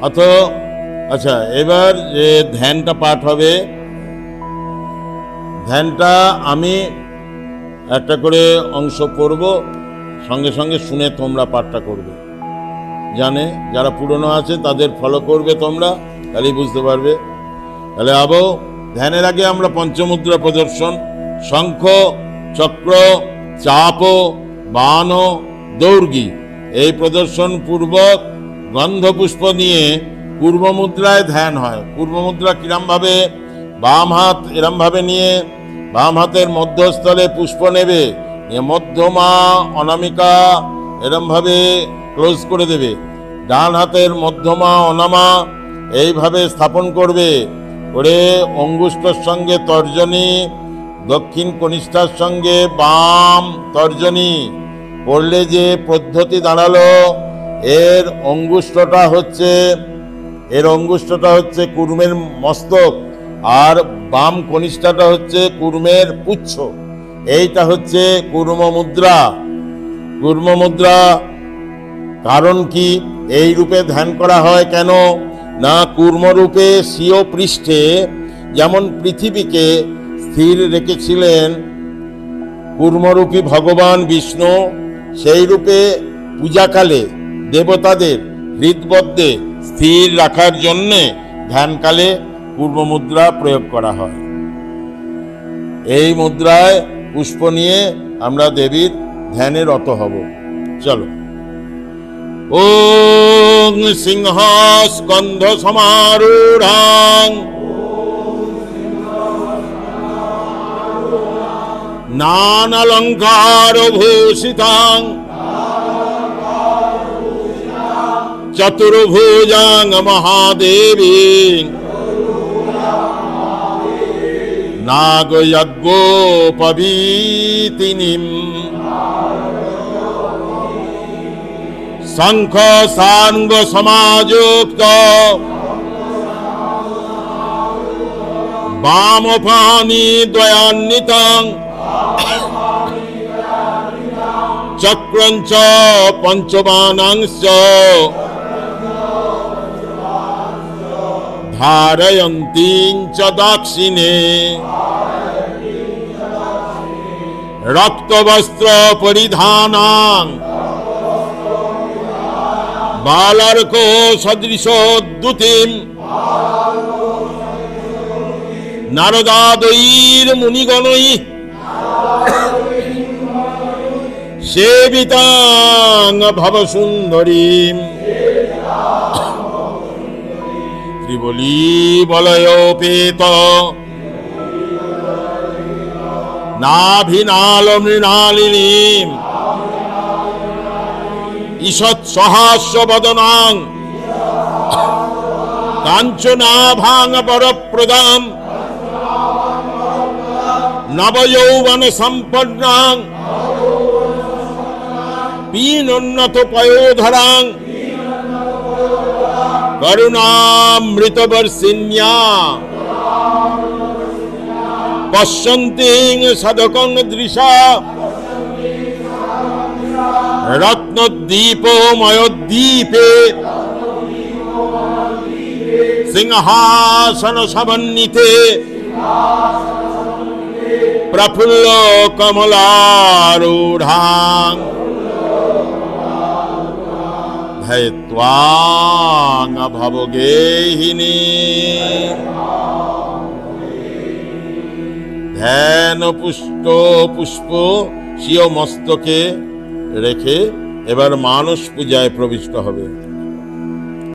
অথ আচ্ছা, এবার যে ধ্যানটা পাঠ হবে, ধ্যানটা আমি একটা করে অংশ পড়ব, সঙ্গে সঙ্গে শুনে তোমরা পাঠটা করবে। জানে যারা পুরনো আছে তাদের ফলো করবে তোমরা, তাহলেই বুঝতে পারবে। তাহলে আবো ধ্যানের আগে আমরা পঞ্চমুদ্রা প্রদর্শন, শঙ্খ, চক্র, চাপ, বাণ, দৌর্গি, এই প্রদর্শন পূর্বক গন্ধপুষ্প নিয়ে পূর্ব মুদ্রায় ধ্যান হয়। পূর্ব মুদ্রা কিরম ভাবে? বাম হাত এরম ভাবে নিয়ে বাম হাতের মধ্যস্থলে পুষ্প নেবে, মধ্যমা অনামিকা এরম ভাবে ক্লোজ করে দেবে। ডান হাতের মধ্যমা অনামা এইভাবে স্থাপন করবে, করে অঙ্গুষ্ঠর সঙ্গে তর্জনী, দক্ষিণ কনিষ্ঠার সঙ্গে বাম তর্জনী করলে যে পদ্ধতি দাঁড়ালো, এর অঙ্গুষ্ঠটা হচ্ছে কুর্মের মস্তক, আর বাম কনিষ্ঠাটা হচ্ছে কুর্মের পুচ্ছ। এইটা হচ্ছে কুর্ম মুদ্রা। কুর্ম মুদ্রা কারণ কি এই রূপে ধ্যান করা হয় কেন? না, কুর্মরূপে স্বীয় পৃষ্ঠে যেমন পৃথিবীকে স্থির রেখেছিলেন কুর্মরূপী ভগবান বিষ্ণু, সেই রূপে পূজাকালে দেবতাদের হৃদবদ্ধে স্থির রাখার জন্যে ধ্যানকালে কুর্ম মুদ্রা প্রয়োগ করা হয়। এই মুদ্রায় পুষ্প নিয়ে আমরা দেবীর ধ্যানে রত হব। চলো। ওং সিংহ স্কন্ধ সমারূঢ়াং নানালঙ্কার ভূষিতাং চতুর্ভুজাং মহাদেবী নাগযজ্ঞোপবীতিনীম শঙ্খ সাঙ্গ সমাযুক্ত বামপাণি দ্বয়ান্বিতং চক্রঞ্চ পঞ্চবাণাংশ্চ ধারয়ন্তীং চ দাক্ষিণে রক্তবস্ত্র পরিধানাং বালার্ক সদৃশোদ্যুতিম নারদাদৈর মুনিগণৈ সেবিতাং ভবসুন্দরীম ত্রিবলী বলয়োপেত নাভিনাল মৃণালিনীম ঈষৎ সহাস্য বদনাং কাঞ্চনাভাং বরপ্রদাম নবযৌবন সম্পন্নাং পীনোন্নত পয়োধরাং করুণামৃতবর্ষিণ্যা পশ্যন্তিং সাধকং দৃশা রত্নদ্বীপময়োদ্বীপে সিংহাসন সমন্বিতে প্রফুল্ল কমলারূঢ়াং ধ্যায়িত্বাং ভবগেহিনী। ধ্যান পুষ্প স্বীয় মস্তকে রেখে এবার মানস পূজায় প্রবিষ্ট হবে।